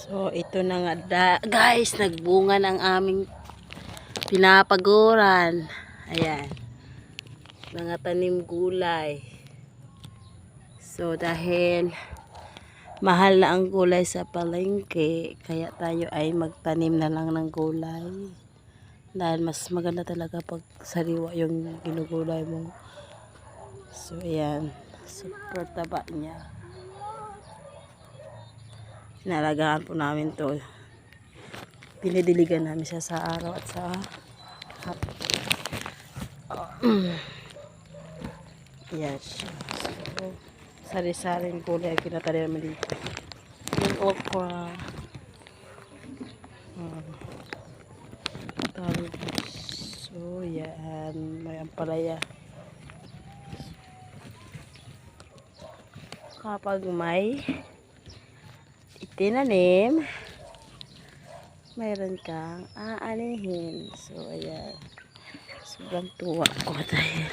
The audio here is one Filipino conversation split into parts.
So, ito na nga guys, nagbunga ng aming pinapaguran. Ayan. Mga tanim gulay. So, dahil mahal na ang gulay sa palengke, kaya tayo ay magtanim na lang ng gulay. Dahil mas maganda talaga pag sariwa yung ginugulay mo. So, ayan. Super taba niya. Inalagaan po namin to. Pinidiligan namin siya sa araw at sa hapon. Yes. So, sari-saring gulay ang kinatanim namin dito. Yung okra. Talbos. So, yan. May ampalaya. Kapag may itinanim, mayroon kang aanihin. So, ayan. Sobrang tuwa ko dahil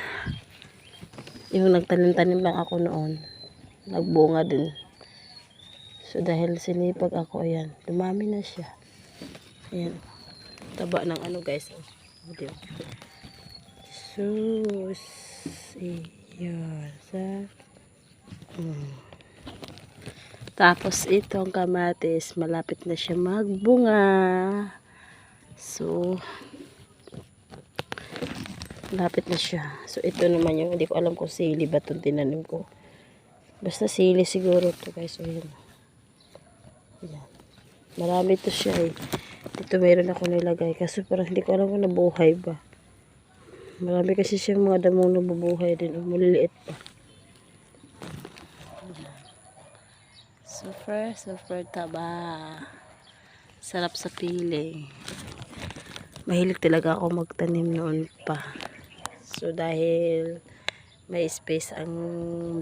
yung nagtanim-tanim lang ako noon, nagbunga din. So, dahil sinipag ako, ayan, dumami na siya. Ayan. Taba ng ano guys. Sus. Ayan. Tapos itong kamatis, malapit na siya magbunga. So, malapit na siya. So, ito naman yung, hindi ko alam kung sili ba itong tinanim ko. Basta sili siguro ito guys. So, yun. Ayan. Marami ito siya eh. Dito mayroon ako nilagay. Kasi parang hindi ko alam kung nabuhay ba. Marami kasi siyang mga damong nabubuhay din. O maliliit pa. Super taba. Sarap sa piling. Mahilig talaga ako magtanim noon pa. So, dahil may space ang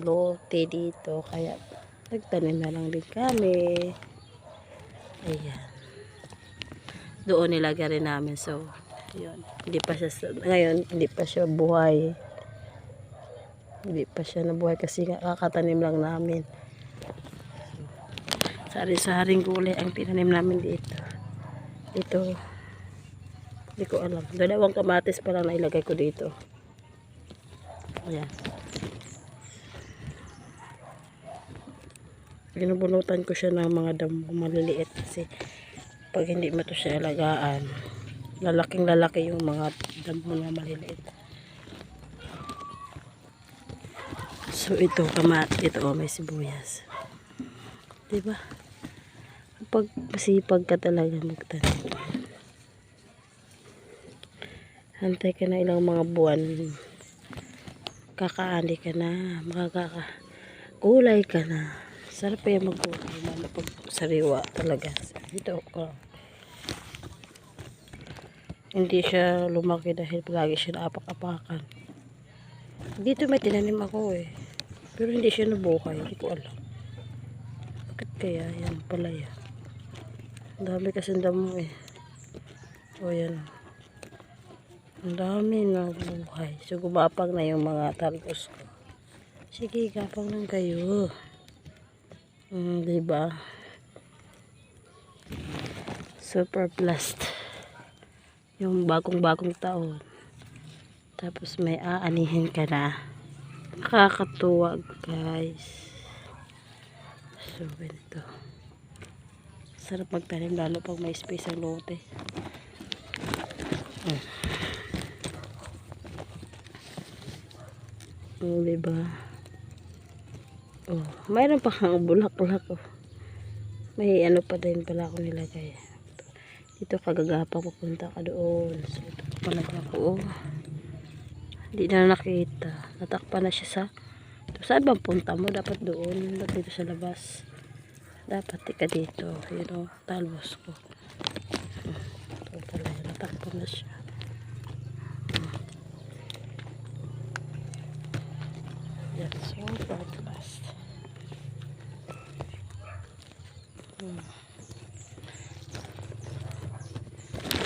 lote dito, kaya nagtanim na lang din kami. Ayan. Doon nilagay rin namin. So, yun. Hindi pa siya, ngayon, hindi pa siya buhay. Hindi pa siya nabuhay kasi kakatanim lang namin. Sari-saring gulay ang tinanim namin dito. Ito, hindi ko alam. Dalawang kamatis pa lang nailagay ko dito. Ayan. Binubunutan ko siya ng mga damo maliliit kasi pag hindi mo to siya alagaan, lalaking lalaki yung mga damo na maliliit. So ito kamatis, ito may sibuyas. Diba? Pag masipag ka talaga magtanim, hantay ka na ilang mga buwan, kakaani ka na, makakakulay ka na. Sarap pa yung magkulay, pag sariwa talaga. Dito ko. Hindi siya lumaki dahil lagi siya naapak-apakan. Dito may tinanim ako eh. Pero hindi siya nabuhay, hindi ko alam. Bakit kaya? Yan pala yan. Ang dami kasi damo eh. O yan. Ang dami na buhay. So gumapang na yung mga talbos ko. Sige, gapang lang kayo. Diba? Super blessed. Yung bagong taon. Tapos may aanihin ka na. Nakakatuwa guys. So ganito. Sarap magtanim lalo pag may space ang lote. Diba? Oh, mayroon pa kang bulak-bulak oh. May ano pa din pala ako nilagay. Dito kagagapa pupunta ka doon. So ito pala ako oh. Hindi na nakita. Natakpan na siya sa saan bang punta mo? Dapat doon. Dapat dito sa labas. Dapat ika dito. You know, talbos ko. Ito pala. Natakpan na siya. Yan. So, broadcast.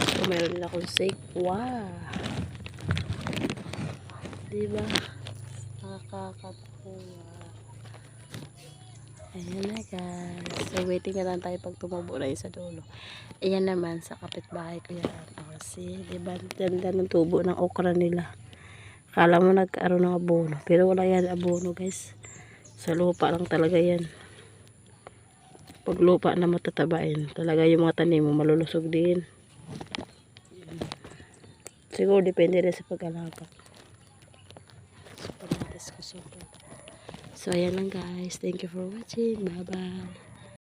So, meron din akong sikwa. Diba? Nakakatuwa. Ayan na guys. So waiting na lang tayo pag tumubo na yung sa dulo. Ayan naman sa kapitbahay ko yan. O, see, diba? Ganda ng tubo ng okra nila. Kala mo nagkaroon ng abono. Pero wala yan abono guys. Sa lupa lang talaga yan. Pag lupa na matatabain, talaga yung mga tanim mo malulusog din. Siguro depende rin sa pag-alaga. So ayan lang guys. Thank you for watching. Bye bye.